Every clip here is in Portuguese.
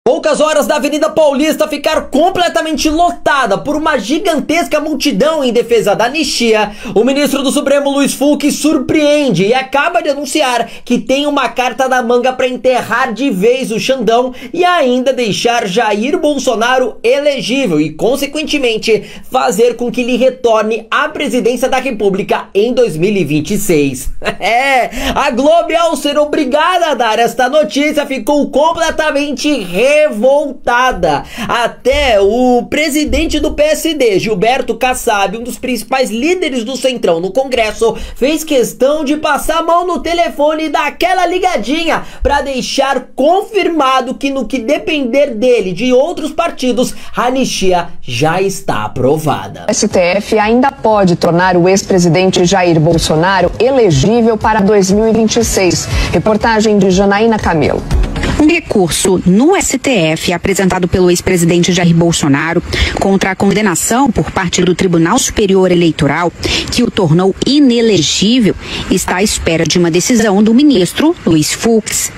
Poucas horas da Avenida Paulista ficar completamente lotada por uma gigantesca multidão em defesa da anistia, o ministro do Supremo Luiz Fux surpreende e acaba de anunciar que tem uma carta na manga para enterrar de vez o Xandão e ainda deixar Jair Bolsonaro elegível e, consequentemente, fazer com que ele retorne à presidência da República em 2026. A Globo, ao ser obrigada a dar esta notícia, ficou completamente revoltada. Até o presidente do PSD, Gilberto Kassab, um dos principais líderes do Centrão no Congresso, fez questão de passar a mão no telefone e dar aquela ligadinha para deixar confirmado que no que depender dele, de outros partidos, a anistia já está aprovada. O STF ainda pode tornar o ex-presidente Jair Bolsonaro elegível para 2026. Reportagem de Janaína Camelo. Um recurso no STF apresentado pelo ex-presidente Jair Bolsonaro contra a condenação por parte do Tribunal Superior Eleitoral, que o tornou inelegível, está à espera de uma decisão do ministro Luiz Fux.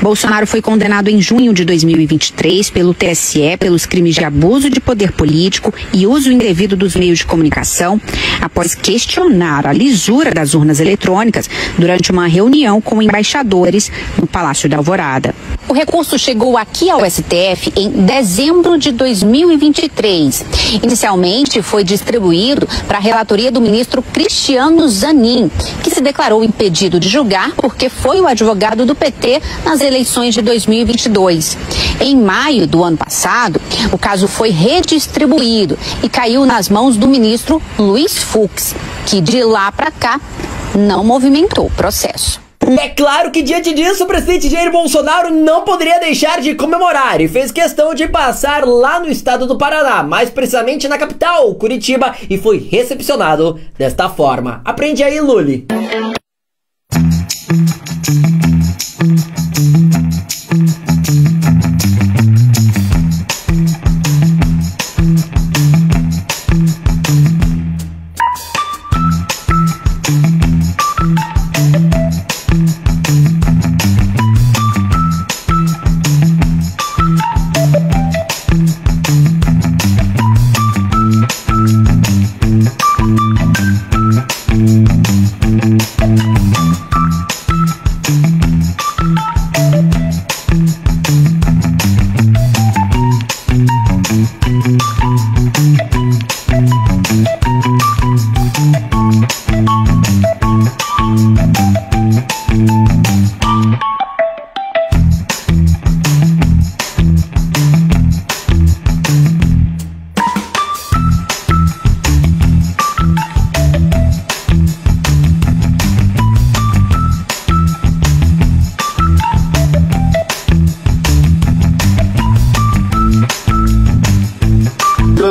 Bolsonaro foi condenado em junho de 2023 pelo TSE pelos crimes de abuso de poder político e uso indevido dos meios de comunicação, após questionar a lisura das urnas eletrônicas durante uma reunião com embaixadores no Palácio da Alvorada. O recurso chegou aqui ao STF em dezembro de 2023. Inicialmente foi distribuído para a relatoria do ministro Cristiano Zanin, que se declarou impedido de julgar porque foi o advogado do PT nas eleições de 2022. Em maio do ano passado, o caso foi redistribuído e caiu nas mãos do ministro Luiz Fux, que de lá para cá não movimentou o processo. É claro que diante disso o presidente Jair Bolsonaro não poderia deixar de comemorar e fez questão de passar lá no estado do Paraná, mais precisamente na capital, Curitiba, e foi recepcionado desta forma. Aprende aí, Luli.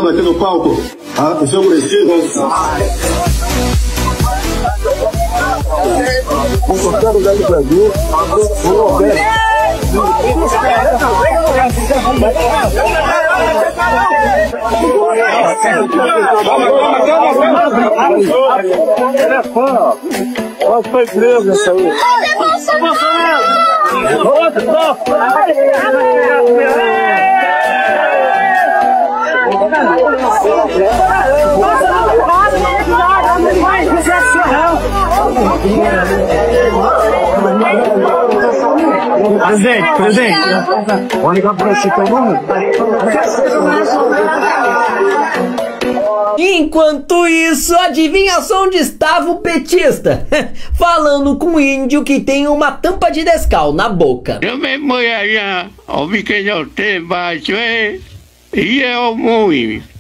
Aqui no palco, o seu Muricy, o sorteio do Brasil, o Roberto. Ele é fã, ó. Foi preso isso aí. Presidente, pode ligar para esse número? Enquanto isso, adivinha só onde estava o petista? Falando com o índio que tem uma tampa de Nescau na boca. Eu me moia o pequeno te baixo e eu muito.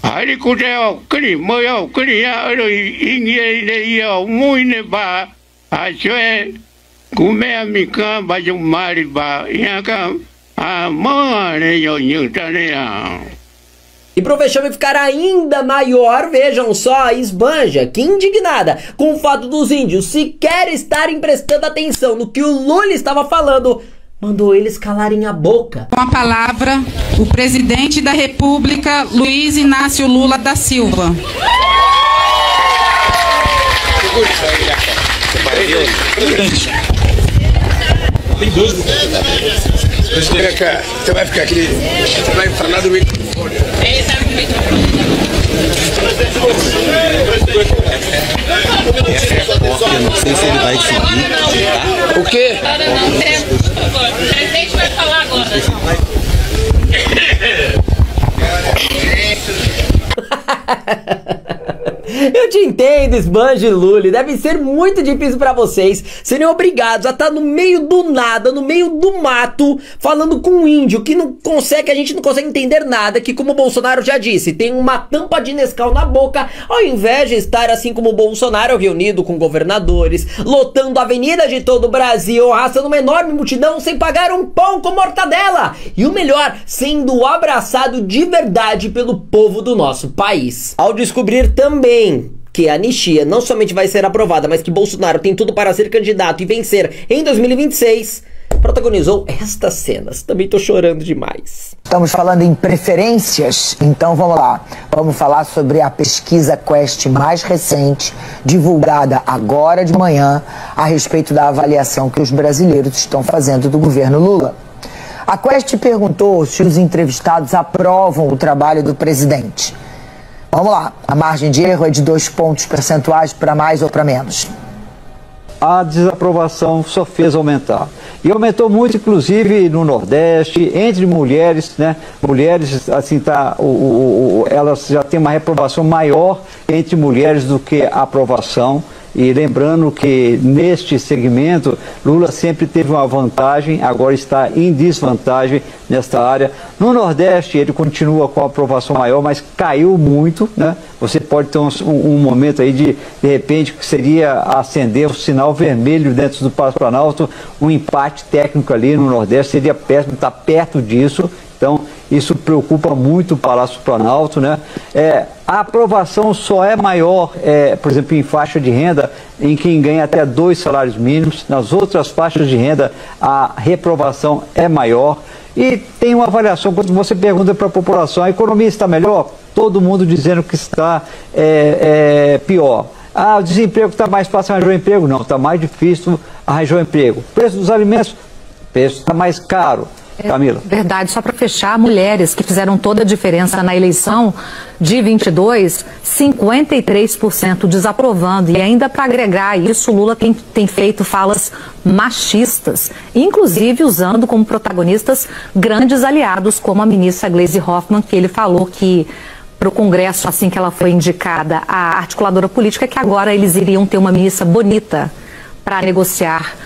Aí quando eu queria moia o queria e eu muito ba acho comer a minha cama de mariba e a cama a mãe eu não tenho. E pro vexame ficar ainda maior, vejam só a esbanja, que indignada com o fato dos índios sequer estarem prestando atenção no que o Lula estava falando, mandou eles calarem a boca. Com a palavra, o presidente da República, Luiz Inácio Lula da Silva. tem dois. Você vai ficar aqui, você vai falar do microfone. Essa é a porta, eu não sei se ele vai seguir, tá? O quê? O presidente vai falar agora. Eu te entendo, Esbanjo e Lully. Deve ser muito difícil pra vocês serem obrigados a estar no meio do nada, no meio do mato, falando com um índio que não consegue, a gente não consegue entender nada, que, como o Bolsonaro já disse, tem uma tampa de Nescau na boca, ao invés de estar assim como o Bolsonaro, reunido com governadores, lotando a avenida de todo o Brasil, arrastando uma enorme multidão sem pagar um pão com mortadela. E o melhor, sendo abraçado de verdade pelo povo do nosso país. Ao descobrir também que a anistia não somente vai ser aprovada, mas que Bolsonaro tem tudo para ser candidato e vencer em 2026, protagonizou estas cenas. Também tô chorando demais. Estamos falando em preferências, então vamos lá. Vamos falar sobre a pesquisa Quest mais recente, divulgada agora de manhã, a respeito da avaliação que os brasileiros estão fazendo do governo Lula. A Quest perguntou se os entrevistados aprovam o trabalho do presidente. Vamos lá, a margem de erro é de 2 pontos percentuais para mais ou para menos. A desaprovação só fez aumentar. E aumentou muito, inclusive, no Nordeste, entre mulheres, né? Mulheres, assim, elas já têm uma reprovação maior entre mulheres do que a aprovação. E lembrando que neste segmento, Lula sempre teve uma vantagem, agora está em desvantagem nesta área. No Nordeste ele continua com a aprovação maior, mas caiu muito, né? Você pode ter um momento aí de repente, que seria acender o sinal vermelho dentro do Palácio Planalto, um empate técnico ali no Nordeste, seria péssimo, está perto disso. Então, isso preocupa muito o Palácio Planalto, né? A aprovação só é maior, por exemplo, em faixa de renda, em quem ganha até 2 salários mínimos. Nas outras faixas de renda, a reprovação é maior. E tem uma avaliação, quando você pergunta para a população, a economia está melhor? Todo mundo dizendo que está pior. O desemprego está mais fácil arranjar emprego? Não, está mais difícil arranjar emprego. O preço dos alimentos? O preço está mais caro. Camila. Verdade, só para fechar, mulheres que fizeram toda a diferença na eleição de 22, 53% desaprovando. E ainda para agregar isso, Lula tem feito falas machistas, inclusive usando como protagonistas grandes aliados, como a ministra Gleisi Hoffmann, que ele falou que para o Congresso, assim que ela foi indicada a articuladora política, que agora eles iriam ter uma ministra bonita para negociar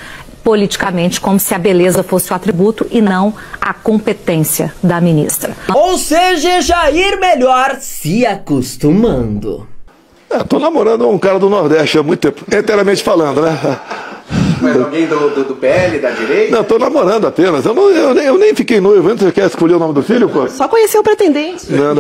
politicamente, como se a beleza fosse o atributo e não a competência da ministra. Ou seja, Jair melhor se acostumando. Tô namorando um cara do Nordeste há muito tempo, inteiramente falando, né? Mas alguém do PL, da direita? Não, tô namorando apenas. Eu nem fiquei noivo. Você quer escolher o nome do filho, pô? Só conhecer o pretendente. Não.